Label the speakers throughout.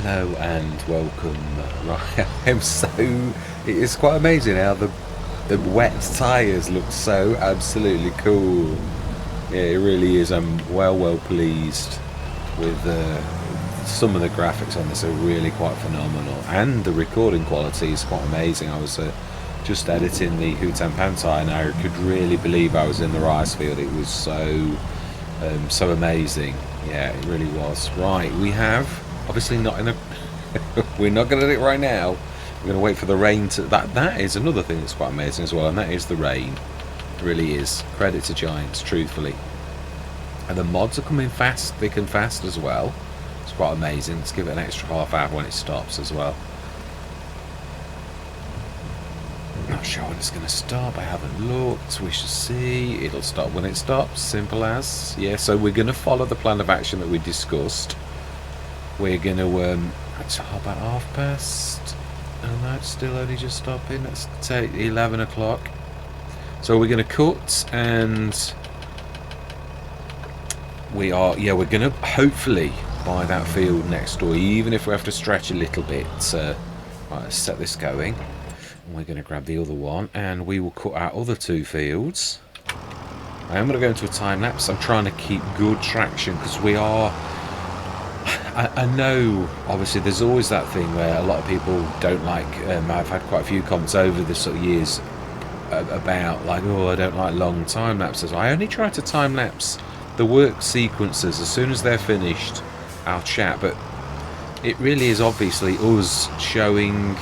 Speaker 1: Hello and welcome. Right, it is quite amazing how the wet tyres look so absolutely cool. Yeah, it really is. I'm well pleased with some of the graphics on this are really quite phenomenal, and the recording quality is quite amazing. I was just editing the Hutan Pantai and I could really believe I was in the rice field. It was so amazing. Yeah, it really was. Right, we have obviously not in a we're not going to do it right now. We're going to wait for the rain to that is another thing that's quite amazing as well, and that is the rain. It really is. Credit to Giants, truthfully. And the mods are coming fast, thick and fast as well. It's quite amazing. Let's give it an extra half hour when it stops as well. Not sure when it's going to stop. I haven't looked. We shall see. It'll stop when it stops. Simple as. Yeah, so we're going to follow the plan of action that we discussed. We're going to, it's about 1:30. Oh no, it's still only just stopping. Let's take 11 o'clock. So we're going to cut, and we're going to hopefully buy that field next door, even if we have to stretch a little bit. Right, let's set this going. And we're going to grab the other one, and we will cut our other two fields. I am going to go into a time lapse. I'm trying to keep good traction because we are. I know, obviously, there's always that thing where a lot of people don't like. I've had quite a few comments over the sort of years about like, oh, I don't like long time lapses. I only try to time lapse the work sequences. As soon as they're finished, I'll chat. But it really is obviously us showing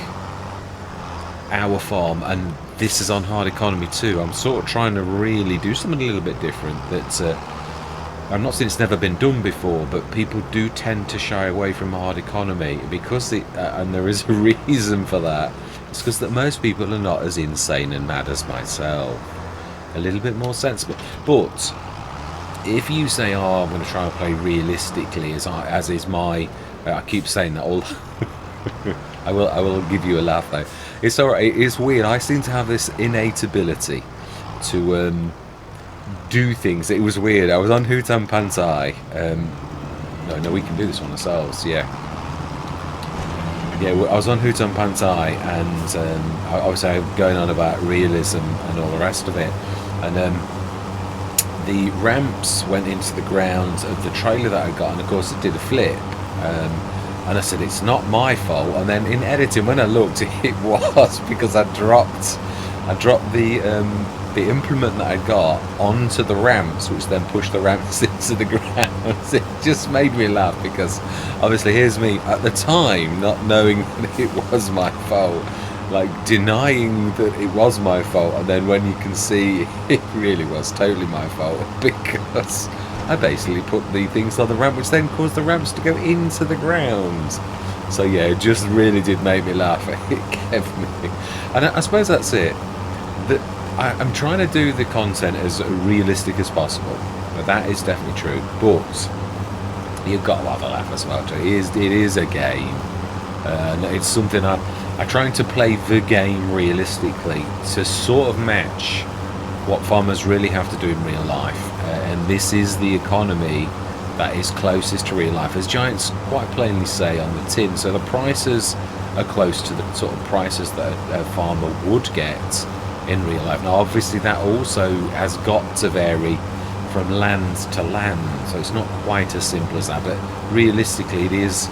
Speaker 1: our farm, and this is on hard economy too. I'm sort of trying to really do something a little bit different. That I'm not saying it's never been done before, but people do tend to shy away from hard economy because and there is a reason for that. It's because that most people are not as insane and mad as myself. A little bit more sensible. But if you say, "Oh, I'm going to try and play realistically," as is my, I keep saying that all. I will give you a laugh though. It's alright. It's weird. I seem to have this innate ability to do things. It was weird. I was on Hutan Pantai. No, we can do this one ourselves. Yeah, I was on Hutan Pantai, and obviously I'm going on about realism and all the rest of it. And the ramps went into the ground of the trailer that I got, and of course it did a flip. And I said, it's not my fault. And then in editing, when I looked, it was because I dropped the implement that I got onto the ramps, which then pushed the ramps into the ground. It just made me laugh because obviously here's me at the time not knowing that it was my fault, like denying that it was my fault, and then when you can see it really was totally my fault because I basically put the things on the ramp, which then caused the ramps to go into the ground. So yeah, it just really did make me laugh. It kept me, and I suppose that's it. I'm trying to do the content as realistic as possible. But that is definitely true. But you've got to have a laugh as well. It is a game. It's something I'm trying to play the game realistically to sort of match what farmers really have to do in real life. And this is the economy that is closest to real life, as Giants quite plainly say on the tin. So the prices are close to the sort of prices that a farmer would get in real life. Now obviously that also has got to vary from land to land, so it's not quite as simple as that, but realistically it is.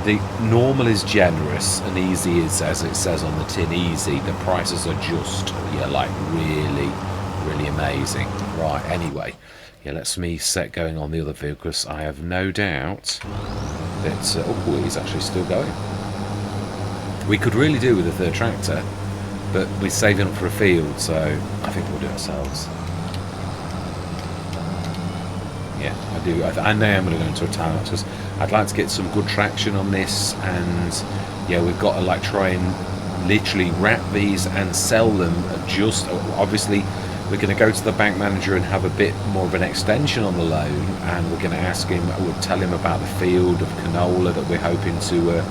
Speaker 1: The normal is generous, and easy is, as it says on the tin, easy. The prices are just like really amazing. Right, anyway, let's me set going on the other vehicle because I have no doubt that oh, he's actually still going. We could really do with a third tractor, but we're saving up for a field, so I think we'll do it ourselves. Yeah, I do. I know I'm going to go into a time because I'd like to get some good traction on this, and yeah, we've got to like try and literally wrap these and sell them. Just obviously, we're going to go to the bank manager and have a bit more of an extension on the loan, and we're going to ask him. We'll tell him about the field of canola that we're hoping to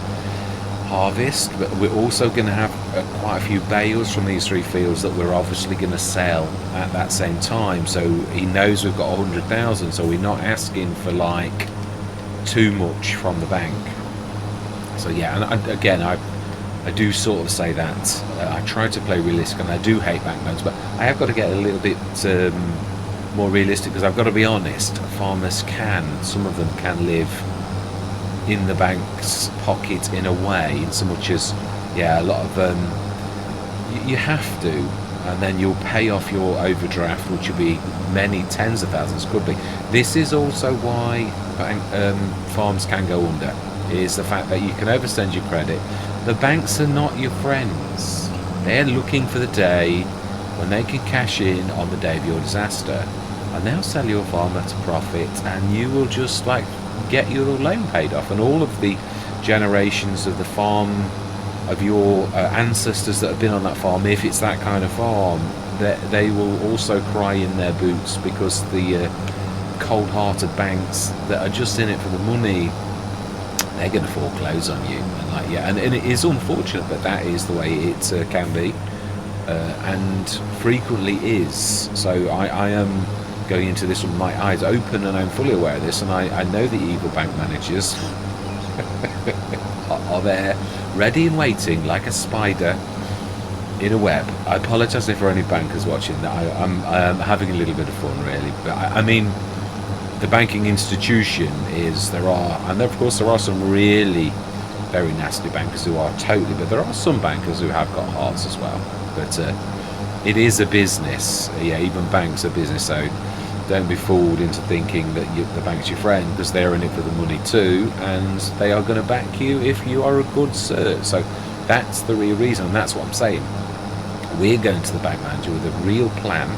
Speaker 1: harvest, but we're also going to have quite a few bales from these three fields that we're obviously going to sell at that same time, so he knows we've got 100,000, so we're not asking for like too much from the bank. So yeah, and again, I do sort of say that I try to play realistic, and I do hate bank loans, but I have got to get a little bit more realistic, because I've got to be honest. Farmers some of them can live in the bank's pocket in a way, in so much as, yeah, a lot of you have to, and then you'll pay off your overdraft, which will be many tens of thousands, could be. This is also why farms can go under, is the fact that you can overextend your credit. The banks are not your friends. They're looking for the day when they can cash in on the day of your disaster, and they'll sell your farm at a profit, and you will just like get your loan paid off. And all of the generations of the farm of your ancestors that have been on that farm, if it's that kind of farm, they will also cry in their boots, because the cold-hearted banks that are just in it for the money, they're going to foreclose on you. And like, yeah, and it is unfortunate, but that is the way it can be, and frequently is. So I am going into this with my eyes open, and I'm fully aware of this, and I know the evil bank managers are there, ready and waiting like a spider in a web. I apologise if there are any bankers watching. I'm having a little bit of fun, really, but I mean, the banking institution is, and of course there are some really very nasty bankers who are totally, but there are some bankers who have got hearts as well. But it is a business. Yeah, even banks are business, so don't be fooled into thinking that the bank's your friend, because they're in it for the money too, and they are going to back you if you are a good cert. So that's the real reason, and that's what I'm saying. We're going to the bank manager with a real plan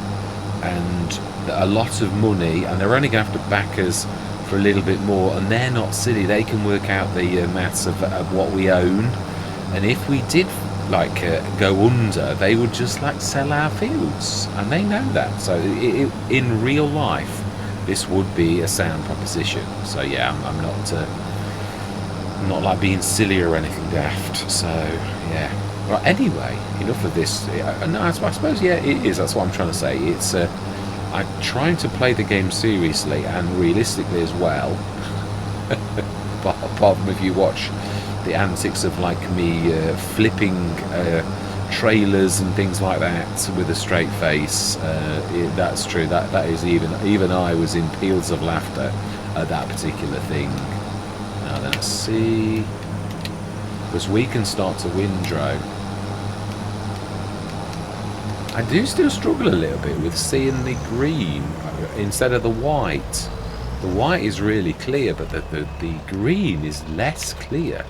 Speaker 1: and a lot of money, and they're only going to have to back us for a little bit more, and they're not silly. They can work out the maths of what we own, and if we did like go under, they would just like sell our fields, and they know that. So in real life, this would be a sound proposition. So yeah, I'm not like being silly or anything daft. So yeah. Well, anyway, enough of this. No, I suppose, yeah, it is. That's what I'm trying to say. It's I'm trying to play the game seriously and realistically as well. Apart from if you watch the antics of like me flipping trailers and things like that with a straight face, that's true. That is, even I was in peals of laughter at that particular thing. Now let's see, because we can start to windrow. I do still struggle a little bit with seeing the green instead of the white. The white is really clear, but the green is less clear.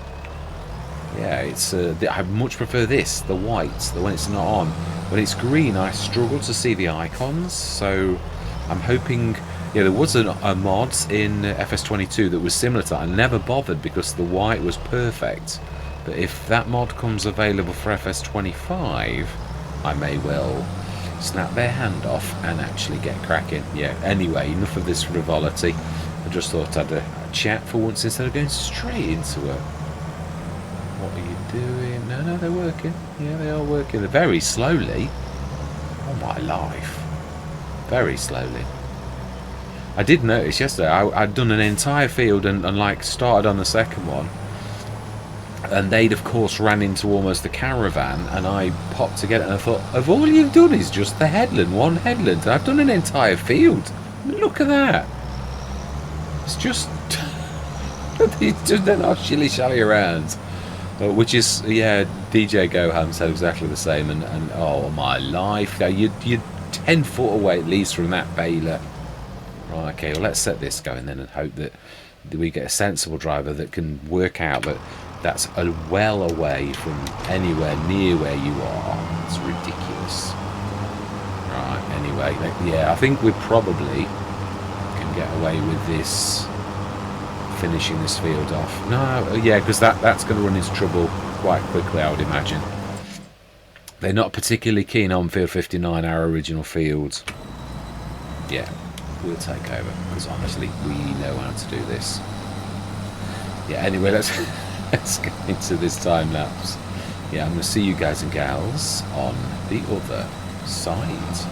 Speaker 1: Yeah, it's I much prefer this, the white, the one it's not on. When it's green, I struggle to see the icons, so I'm hoping. Yeah, there was a mod in FS22 that was similar to that. I never bothered because the white was perfect. But if that mod comes available for FS25, I may well snap their hand off and actually get cracking. Yeah, anyway, enough of this frivolity. I just thought I'd a chat for once instead of going straight into it. What are you doing? No, they're working. Yeah, they are working. They're very slowly. Oh my life. Very slowly. I did notice yesterday, I'd done an entire field and like started on the second one. And they'd of course ran into almost the caravan, and I popped to get it, and I thought, of all you've done is just the headland, one headland, and I've done an entire field. Look at that. It's just it's just they're not shilly-shally around. Which is, yeah, DJ Gohan said exactly the same, and oh my life, you're 10 foot away at least from that baler. Right, okay, well let's set this going then and hope that we get a sensible driver that can work out that that's well away from anywhere near where you are. It's ridiculous. Right, anyway, yeah, I think we probably can get away with this, finishing this field off. No, yeah, because that's going to run into trouble quite quickly, I would imagine. They're not particularly keen on field 59, our original fields. Yeah, we'll take over, because honestly, we know how to do this. Yeah, anyway, let's get into this time lapse. Yeah, I'm going to see you guys and gals on the other side.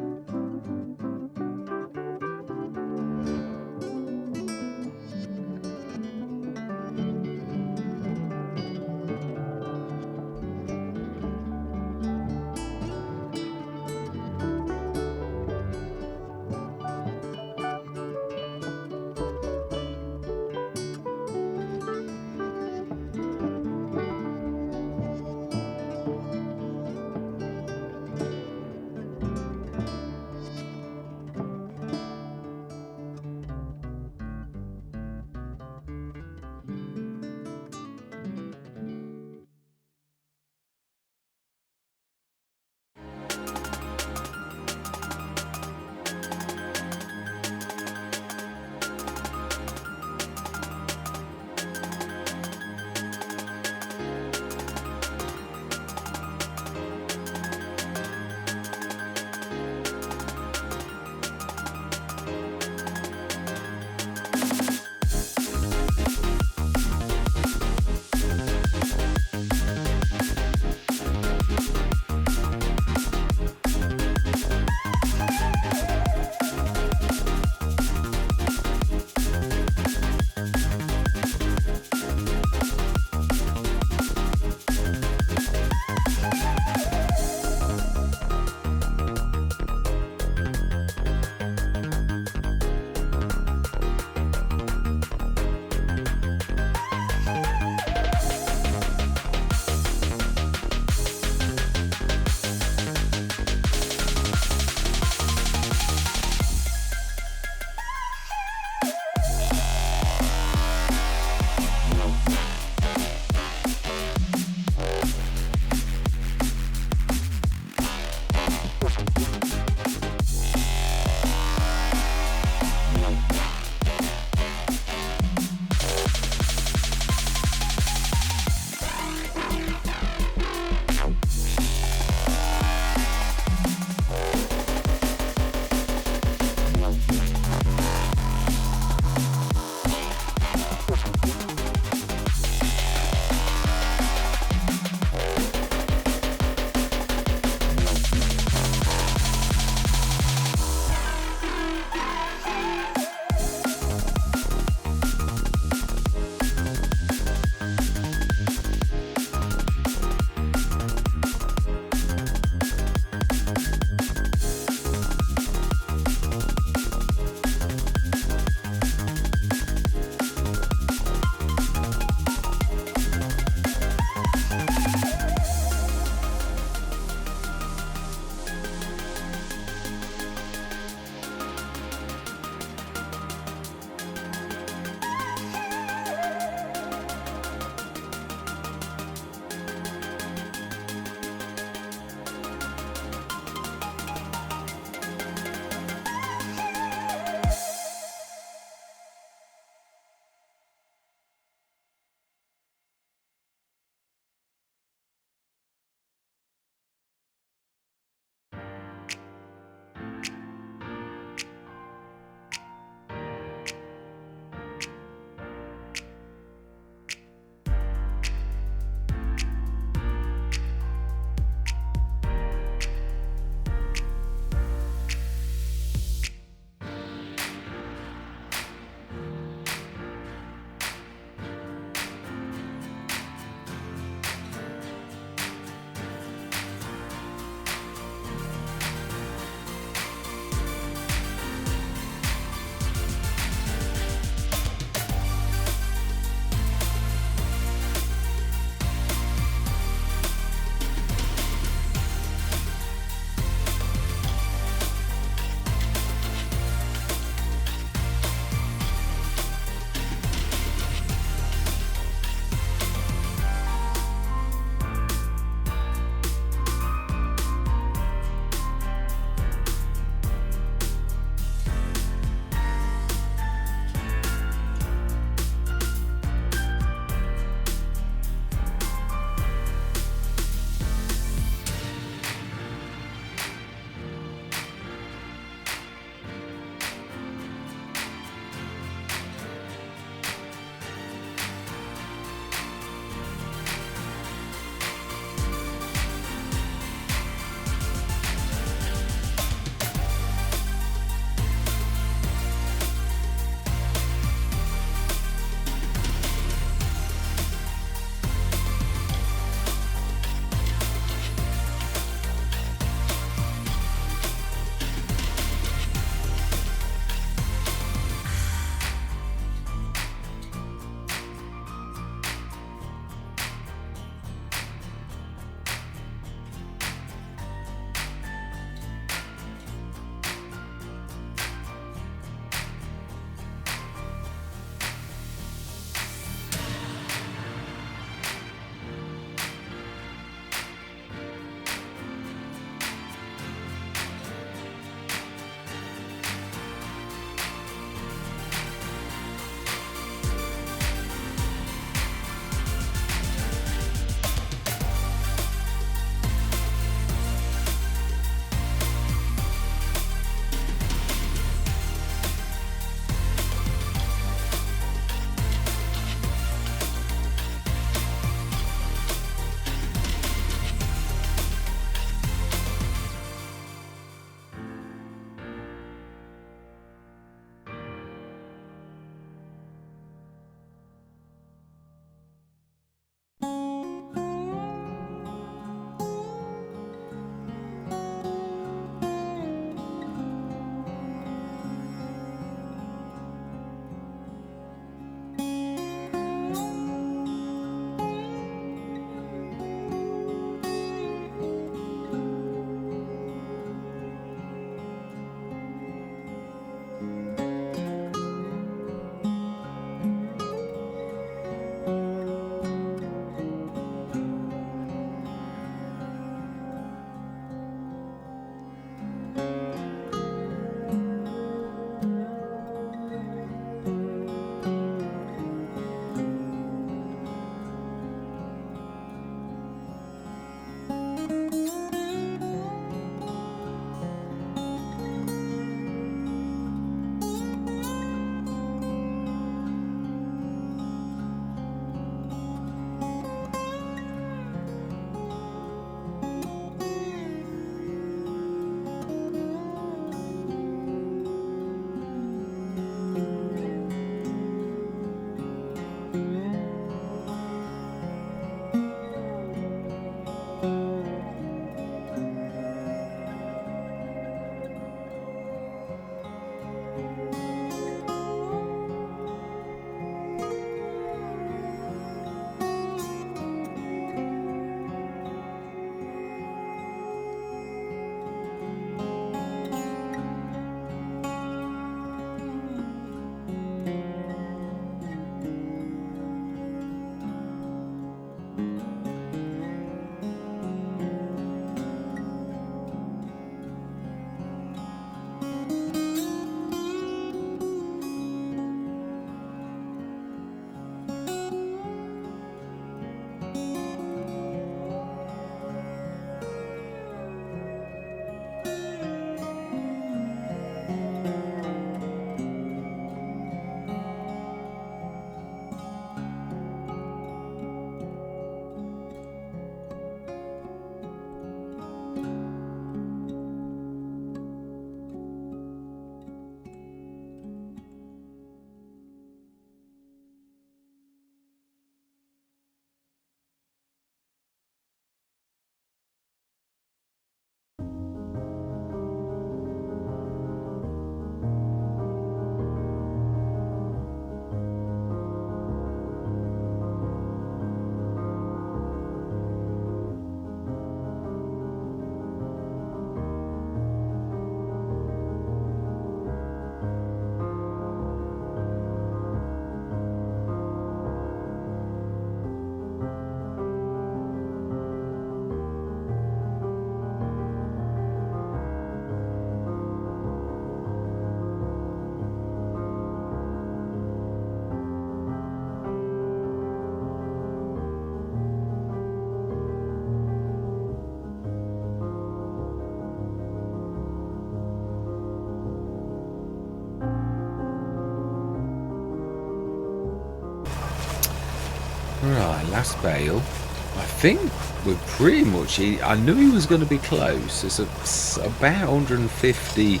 Speaker 1: Right, last bale. I think we're pretty much... I knew he was going to be close. It's about 150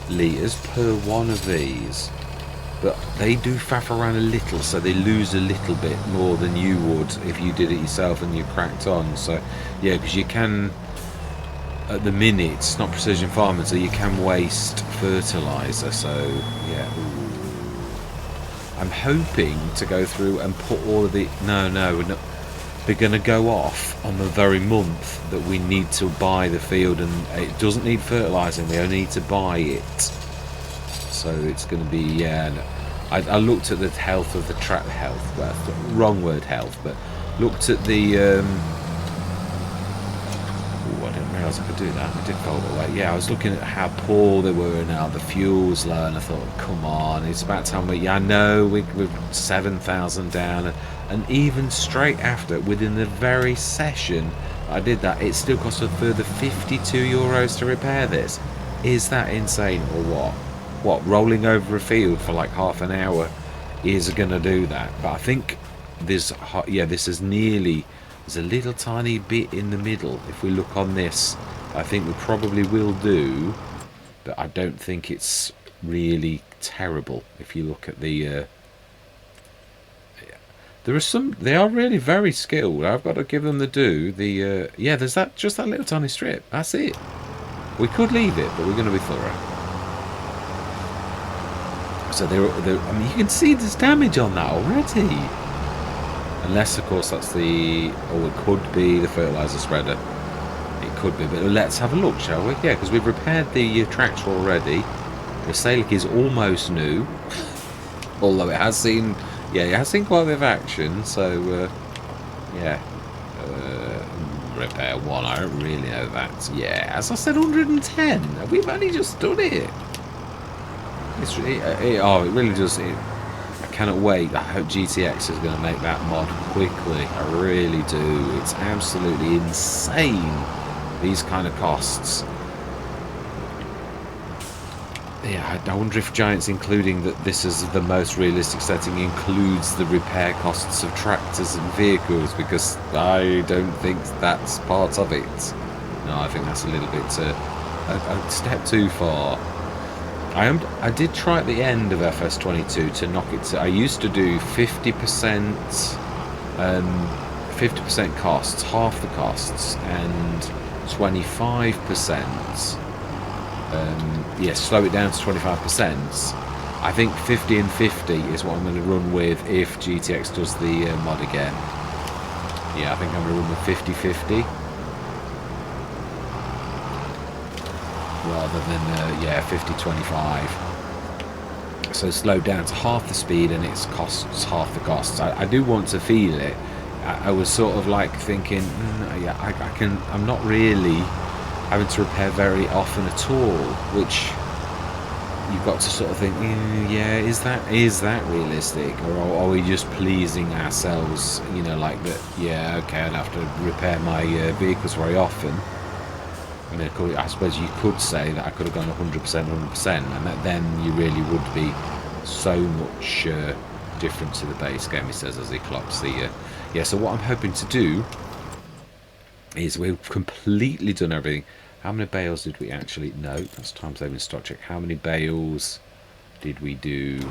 Speaker 1: litres per one of these. But they do faff around a little, so they lose a little bit more than you would if you did it yourself and you cracked on. So, yeah, because you can... At the minute, it's not precision farming, so you can waste fertiliser. So, yeah. Ooh. I'm hoping to go through and put all of the... No, we're not... They're going to go off on the very month that we need to buy the field, and it doesn't need fertilising, we only need to buy it. So it's going to be, yeah, I looked at the health of the track, well, wrong word health, but looked at the, I didn't realise I could do that, I did fold it away. Yeah, I was looking at how poor they were now, the fuel's low, and I thought, come on, it's about time yeah, I know, we're 7,000 down, and even straight after, within the very session I did that, it still cost a further €52 to repair this. Is that insane or what? What, rolling over a field for like half an hour is going to do that? But I think this, yeah, this is nearly, there's a little tiny bit in the middle. If we look on this, I think we probably will do, but I don't think it's really terrible. If you look at the, there are some, they are really very skilled. I've got to give them the due. The, yeah, there's that, just that little tiny strip. That's it. We could leave it, but we're going to be thorough. So they're, I mean, you can see there's damage on that already. Unless, of course, that's the... Or it could be the fertiliser spreader. It could be, but let's have a look, shall we? Yeah, because we've repaired the tractor already. The Salic is almost new. Although it has seen... Yeah, it has seen quite a bit of action, so... yeah. Repair 1, I don't really know that. Yeah, as I said, 110. We've only just done it. Oh, it really does. I cannot wait. I hope GTX is going to make that mod quickly. I really do. It's absolutely insane, these kind of costs. Yeah, I wonder if Giant's including that this is the most realistic setting includes the repair costs of tractors and vehicles, because I don't think that's part of it. No, I think that's a little bit a step too far. I did try at the end of FS22 to knock it to... I used to do 50%, 50% costs, half the costs, and 25%. Yeah, slow it down to 25%. I think 50 and 50 is what I'm going to run with if GTX does the mod again. Yeah, I think I'm going to run with 50-50. Rather than, yeah, 50-25. So slow down to half the speed and it costs half the costs. I do want to feel it. I was sort of like thinking, yeah, I'm not really having to repair very often at all, which you've got to sort of think, yeah, is that realistic, or are we just pleasing ourselves, you know, like that? Yeah, okay, I'd have to repair my vehicles very often. I mean, I suppose you could say that I could have gone 100%, and that then you really would be so much different to the base game, he says as he clocks the... yeah, so what I'm hoping to do is we've completely done everything. How many bales did we actually... No, that's time saving stock check. How many bales did we do?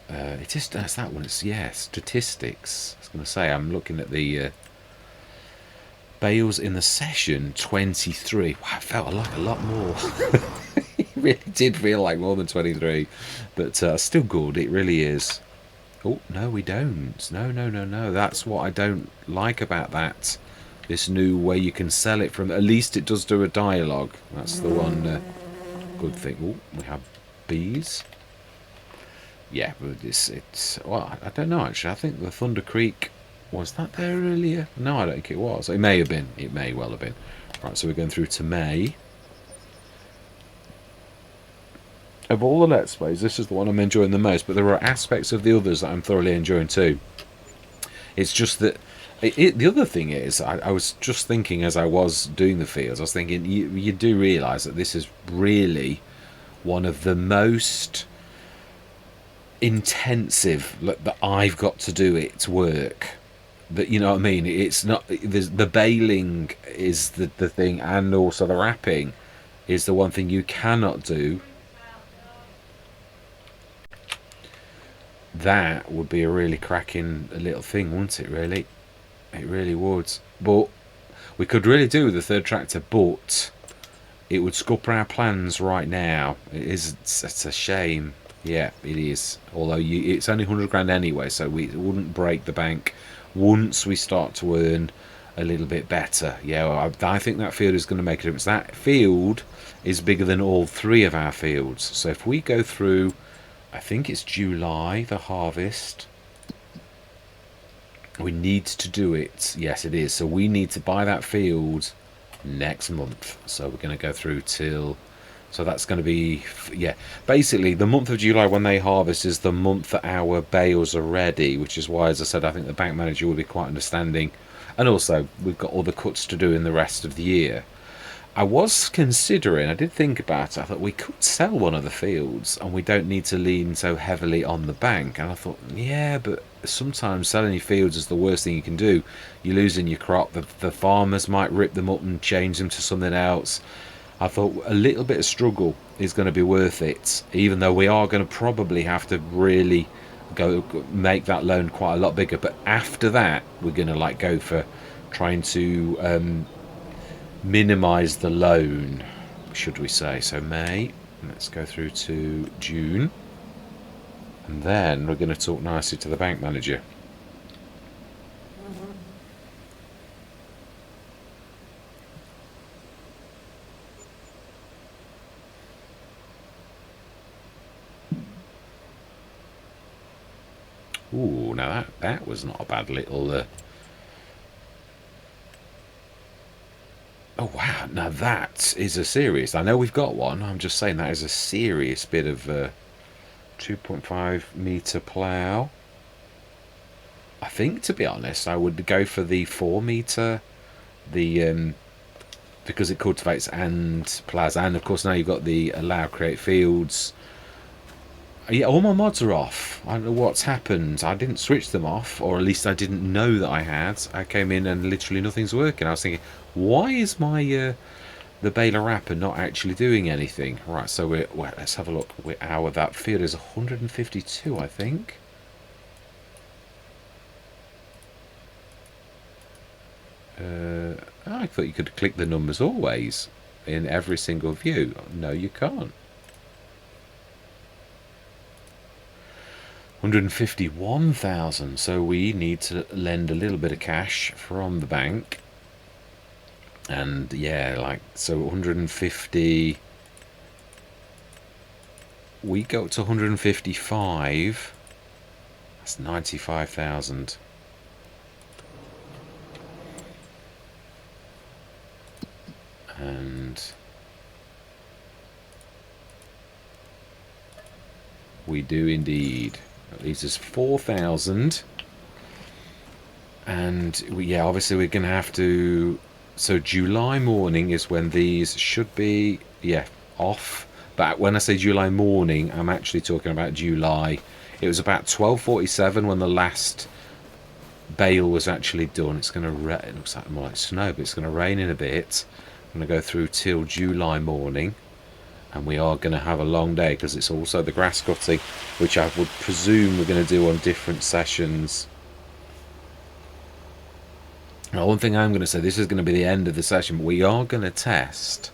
Speaker 1: It just that's that one. It's, yeah, statistics. I was going to say, I'm looking at the... bales in the session, 23. Wow, it felt like a lot more. It really did feel like more than 23. But still good, it really is. Oh, no, we don't. No. That's what I don't like about that. This new way you can sell it from. At least it does do a dialogue. That's the one good thing. Oh, we have bees. Yeah, but it's... Well, I don't know, actually. I think the Thunder Creek... Was that there earlier? No, I don't think it was. It may have been. It may well have been. Right, so we're going through to May. Of all the Let's Plays, this is the one I'm enjoying the most, but there are aspects of the others that I'm thoroughly enjoying too. It's just that... the other thing is, I was just thinking as I was doing the fields, I was thinking, you do realise that this is really one of the most... intensive that I've got to do it to work. That, you know what I mean? It's not, the baling is the thing, and also the wrapping is the one thing you cannot do. That would be a really cracking little thing, wouldn't it? Really, it really would. But we could really do with the third tractor, but it would scupper our plans right now. It's a shame. Yeah, it is. Although it's only 100 grand anyway, so it wouldn't break the bank once we start to earn a little bit better. Yeah, well, I think that field is going to make a difference. That field is bigger than all three of our fields. So if we go through, I think it's July, the harvest. We need to do it. Yes, it is. So we need to buy that field next month. So we're going to go through till, so that's going to be, yeah, basically the month of July when they harvest is the month that our bales are ready, which is why, as I said, I think the bank manager will be quite understanding. And also we've got all the cuts to do in the rest of the year. I was considering, I did think about it, I thought we could sell one of the fields and we don't need to lean so heavily on the bank. And I thought, yeah, but sometimes selling your fields is the worst thing you can do. You're losing your crop, the farmers might rip them up and change them to something else. I thought a little bit of struggle is going to be worth it, even though we are going to probably have to really go make that loan quite a lot bigger. But after that, we're going to like go for trying to minimize the loan, should we say. So May, let's go through to June, and then we're going to talk nicely to the bank manager. Ooh, now that was not a bad little oh wow, now that is a serious, I know we've got one, I'm just saying that is a serious bit of 2.5 meter plough. I think, to be honest, I would go for the 4 meter, the because it cultivates and ploughs, and of course now you've got the allow create fields. Yeah, all my mods are off. I don't know what's happened. I didn't switch them off, or at least I didn't know that I had. I came in and literally nothing's working. I was thinking, why is my the baler wrapper not actually doing anything? Right, so well, let's have a look. That field is 152, I think. I thought you could click the numbers always in every single view. No, you can't. 151,000, so we need to lend a little bit of cash from the bank. And yeah, like, so 150, we go up to 155, that's 95,000. And we do indeed. That leaves us 4,000. And yeah, obviously we're going to have to, so July morning is when these should be, yeah, off. But when I say July morning, I'm actually talking about July. It was about 12:47 when the last bale was actually done. It's going to rain, it looks like more like snow, but it's going to rain in a bit. I'm going to go through till July morning, and we are going to have a long day because it's also the grass cutting, which I would presume we're going to do on different sessions. Now, one thing I'm going to say, this is going to be the end of the session, but we are going to test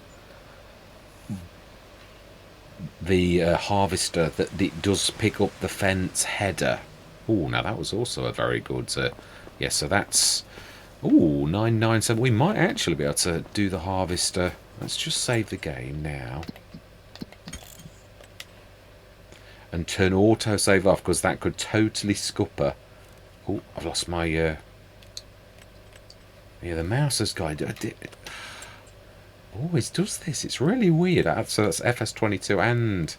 Speaker 1: the harvester that it does pick up the fence header. Oh, now that was also a very good yeah, so that's 997. We might actually be able to do the harvester. Let's just save the game now and turn auto save off, because that could totally scupper. Oh, I've lost my yeah, the mouse has got always does this. It's really weird. So that's FS25 and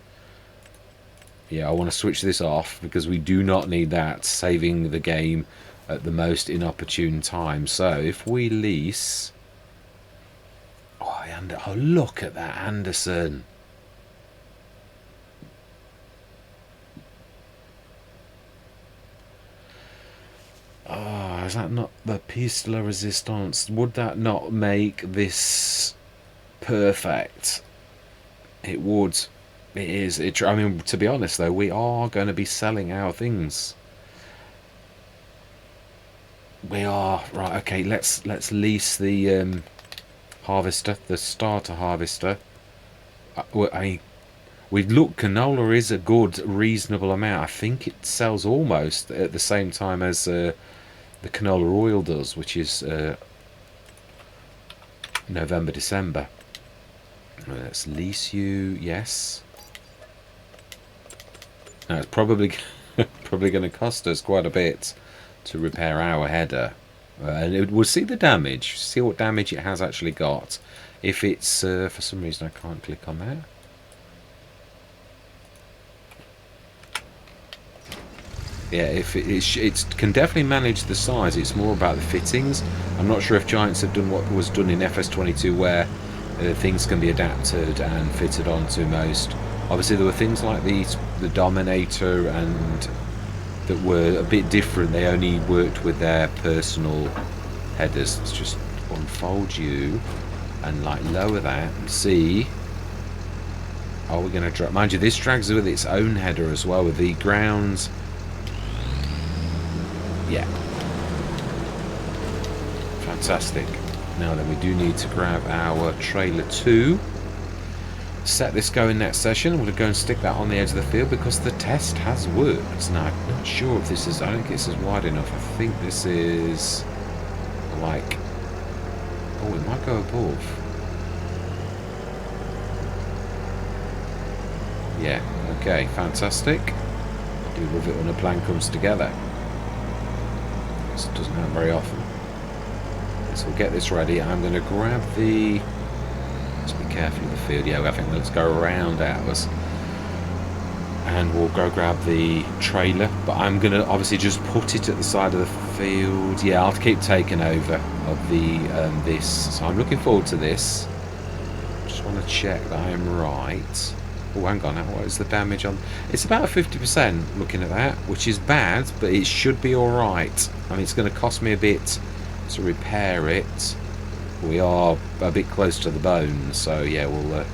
Speaker 1: yeah, I want to switch this off because we do not need that saving the game at the most inopportune time. So if we lease, oh look at that Anderson. Does that not, the pièce de la résistance, would that not make this perfect? It would. It is. I mean, to be honest though, we are going to be selling our things. We are. Right, okay, let's lease the harvester, the starter harvester. We've looked, canola is a good, reasonable amount. I think it sells almost at the same time as the canola oil does, which is November, December. Let's lease you, yes. Now it's probably probably going to cost us quite a bit to repair our header, and we'll see the damage, see what damage it has actually got. If it's for some reason I can't click on that. Yeah, if it can definitely manage the size. It's more about the fittings. I'm not sure if Giants have done what was done in FS22, where things can be adapted and fitted onto most. Obviously, there were things like the Dominator and that were a bit different. They only worked with their personal headers. Let's just unfold you and like lower that and see. Are we going to drag? Mind you, this drags with its own header as well with the grounds. Yeah. Fantastic. Now then, we do need to grab our trailer 2. Set this going next session. I'm going to go and stick that on the edge of the field because the test has worked. Now, I'm not sure if this is... I don't think this is wide enough. I think this is... like... oh, it might go above. Yeah, okay, fantastic. I do love it when a plan comes together. This doesn't happen very often. So we'll get this ready. I'm going to grab the... let's be careful of the field. Yeah, I think let's go around ours. And we'll go grab the trailer. But I'm going to obviously just put it at the side of the field. Yeah, I'll keep taking over of the this. So I'm looking forward to this. Just want to check that I am right. Oh, hang on, what is the damage on? It's about 50% looking at that, which is bad, but it should be alright. I mean, it's going to cost me a bit to repair it. We are a bit close to the bone, so yeah, we'll...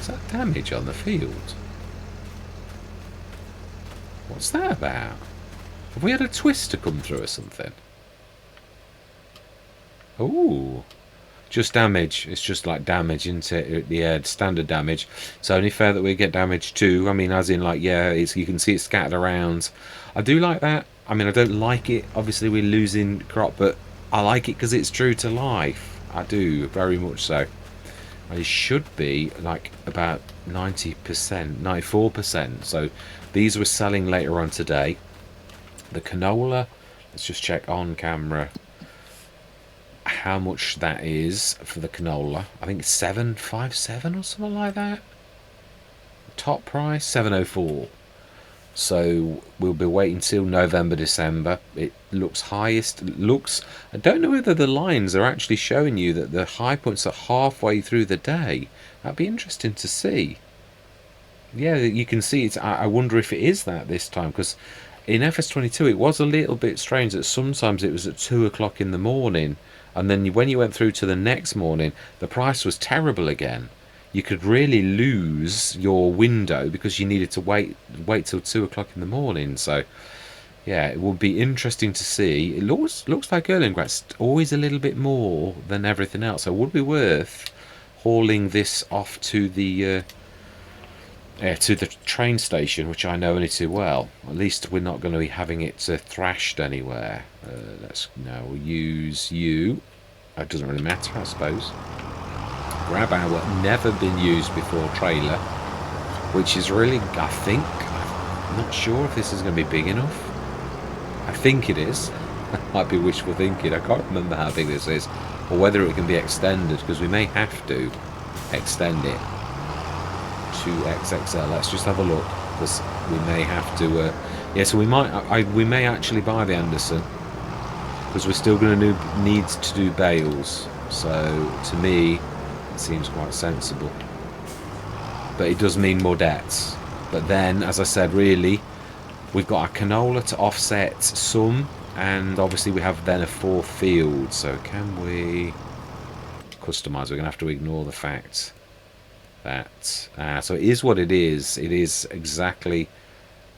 Speaker 1: Is that damage on the field? What's that about? Have we had a twister come through or something? Ooh. Just damage. It's just like damage, isn't it? Yeah, standard damage. It's only fair that we get damage too. I mean, as in like, yeah, you can see it scattered around. I do like that. I mean, I don't like it. Obviously, we're losing crop, but I like it because it's true to life. I do, very much so. And it should be like about 90%, 94%. So these were selling later on today. The canola, let's just check on camera how much that is for the canola. I think it's 757 or something like that. Top price 704. So we'll be waiting till November, December. It looks highest. It looks, I don't know whether the lines are actually showing you that the high points are halfway through the day. That'd be interesting to see. Yeah, you can see it. I wonder if it is that this time, because in FS22 it was a little bit strange that sometimes it was at 2 o'clock in the morning, and then when you went through to the next morning, the price was terrible again. You could really lose your window because you needed to wait till 2 o'clock in the morning. So yeah, it will be interesting to see. It looks like Erlengrat's always a little bit more than everything else, so it would be worth hauling this off to the train station, which I know only too well. At least we're not going to be having it thrashed anywhere. Let's now use you. It doesn't really matter, I suppose. Grab our never been used before trailer, which is really, I think, I'm not sure if this is going to be big enough. I think it is. Might be wishful thinking. I can't remember how big this is, or whether it can be extended, because we may have to extend it to XXL. Let's just have a look, because we may have to yeah, so we may actually buy the Anderson, because we're still going to need to do bales. So to me it seems quite sensible, but it does mean more debts. But then, as I said, really We've got our canola to offset some, and obviously we have then a fourth field. So can we customize? We're going to have to ignore the fact that so it is what it is. It is exactly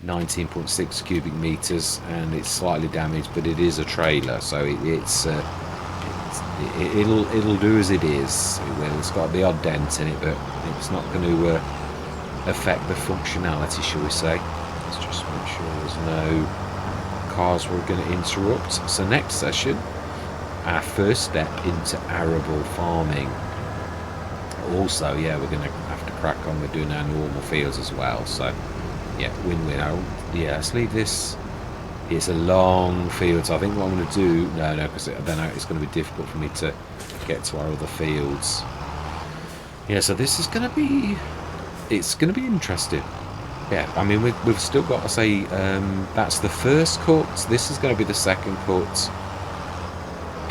Speaker 1: 19.6 cubic meters, and it's slightly damaged, but it is a trailer, so it'll do as it is. It will. It's got the odd dent in it, but it's not going to affect the functionality, shall we say. Let's just make sure there's no cars we're going to interrupt. So next session, our first step into arable farming. Also, yeah, we're going to have to crack on with doing our normal fields as well. So yeah, win-win. Yeah, let's leave this. It's a long field, so I think what I'm going to do... No, because then it's going to be difficult for me to get to our other fields. Yeah, so this is going to be... It's going to be interesting. Yeah, I mean, we've still got to say... that's the first cut. This is going to be the second cut.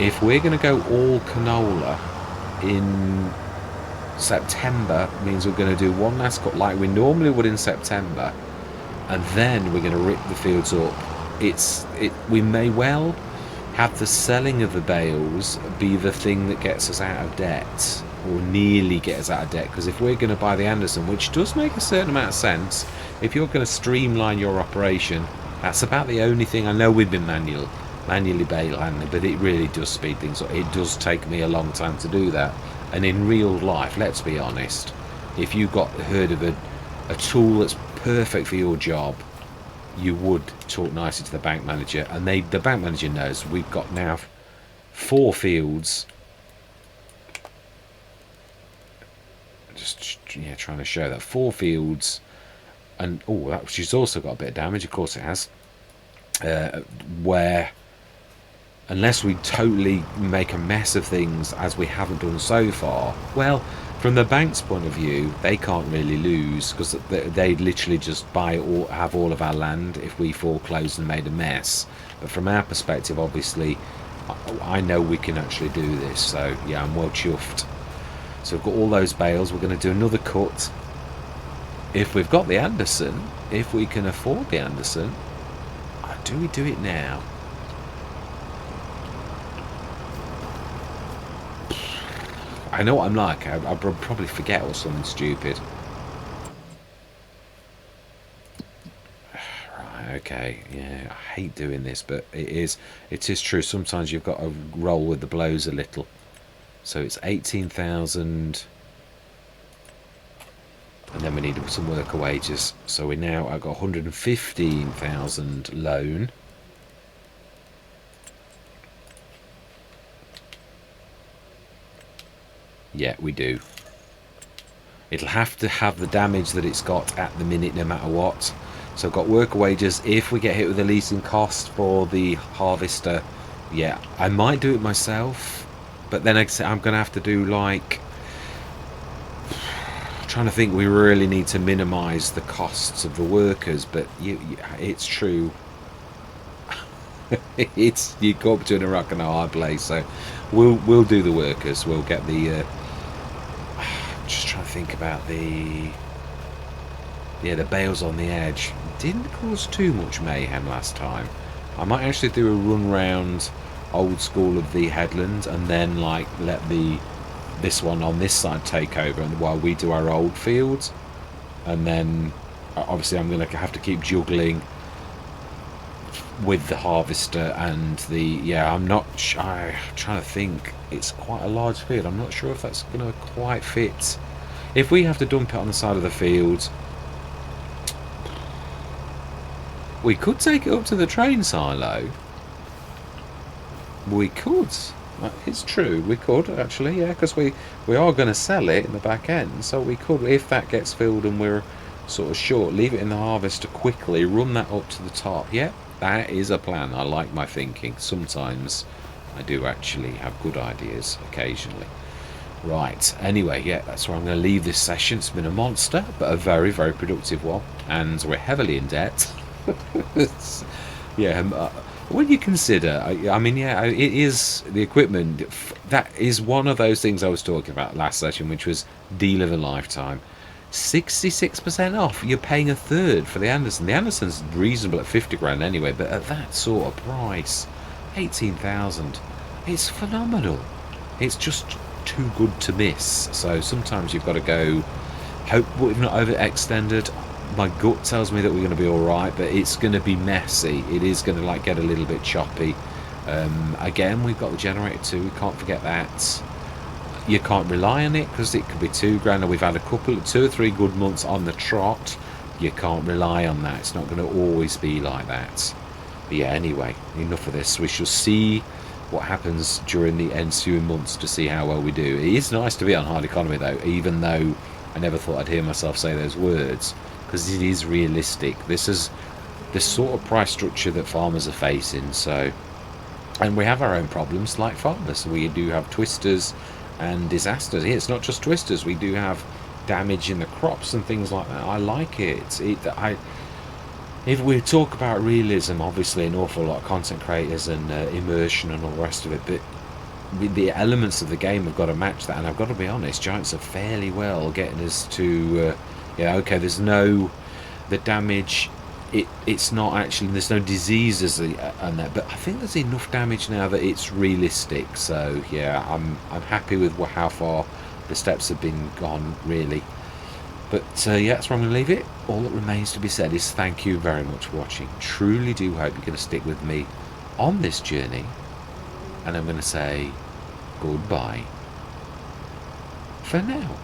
Speaker 1: If we're going to go all canola in September, means we're going to do one last cut like we normally would in September. And then we're going to rip the fields up. We may well have the selling of the bales be the thing that gets us out of debt, or nearly get us out of debt, because if we're going to buy the Anderson, which does make a certain amount of sense, if you're going to streamline your operation, that's about the only thing. I know we've been manually bale handling, but it really does speed things up. It does take me a long time to do that, and in real life, let's be honest, if you heard of a tool that's perfect for your job, you would talk nicely to the bank manager, and the bank manager knows we've got now 4 fields. Just trying to show that 4 fields, and she's also got a bit of damage. Of course, it has. Where unless we totally make a mess of things, as we haven't done so far, well, from the bank's point of view, they can't really lose, because they'd literally just have all of our land if we foreclosed and made a mess. But from our perspective, obviously, I know we can actually do this, so yeah, I'm well chuffed. So we've got all those bales. We're going to do another cut. If we've got the Anderson, if we can afford the Anderson, do we do it now? I know what I'm like. I'll probably forget or something stupid. Right, okay. Yeah, I hate doing this, but it is true. Sometimes you've got to roll with the blows a little. So it's 18,000. And then we need some worker wages. So I've got 115,000 loan. Yeah, we do. It'll have to have the damage that it's got at the minute, no matter what. So I've got worker wages. If we get hit with a leasing cost for the harvester, yeah, I might do it myself. But then I'm going to have to do like... I'm trying to think, we really need to minimise the costs of the workers, but it's true. You go between a rock and a hard place. So we'll do the workers. We'll get the... just trying to think about the bales on the edge. Didn't cause too much mayhem last time. I might actually do a run round old school of the headland, and then like let this one on this side take over, and while we do our old fields, and then obviously I'm gonna have to keep juggling with the harvester and the I'm trying to think. It's quite a large field. I'm not sure if that's gonna quite fit. If we have to dump it on the side of the field, we could take it up to the train silo. We could. It's true, we could actually, yeah, because we are going to sell it in the back end, so we could, if that gets filled and we're sort of short, leave it in the harvester quickly, run that up to the top. Yeah, that is a plan. I like my thinking. Sometimes I do actually have good ideas occasionally. Right, anyway, yeah, that's where I'm going to leave this session. It's been a monster, but a very, very productive one, and we're heavily in debt. Yeah, when you consider, I mean, yeah, it is the equipment. That is one of those things I was talking about last session, which was deal of a lifetime. 66% off. You're paying a third for the Anderson. The Anderson's reasonable at 50 grand anyway, but at that sort of price, 18,000, it's phenomenal. It's just too good to miss. So sometimes you've got to go, hope we've not overextended. My gut tells me that we're going to be all right, but it's going to be messy. It is going to like get a little bit choppy. Again, we've got the generator too. We can't forget that. You can't rely on it because it could be 2 grand, and we've had a couple, 2 or 3 good months on the trot. You can't rely on that. It's not going to always be like that. But yeah, anyway, enough of this. We shall see what happens during the ensuing months to see how well we do. It is nice to be on hard economy though, even though I never thought I'd hear myself say those words, because it is realistic. This is the sort of price structure that farmers are facing. So, and we have our own problems like farmers. We do have twisters and disasters. It's not just twisters. We do have damage in the crops and things like that. I like it. If we talk about realism, obviously an awful lot of content creators and immersion and all the rest of it, but the elements of the game have got to match that. And I've got to be honest, Giants are fairly well getting us to, yeah, okay, there's no, the damage, it's not actually, there's no diseases and that, but I think there's enough damage now that it's realistic. So yeah, I'm happy with how far the steps have been gone, really. But yeah, that's where I'm going to leave it. All that remains to be said is thank you very much for watching. Truly do hope you're going to stick with me on this journey, and I'm going to say goodbye for now.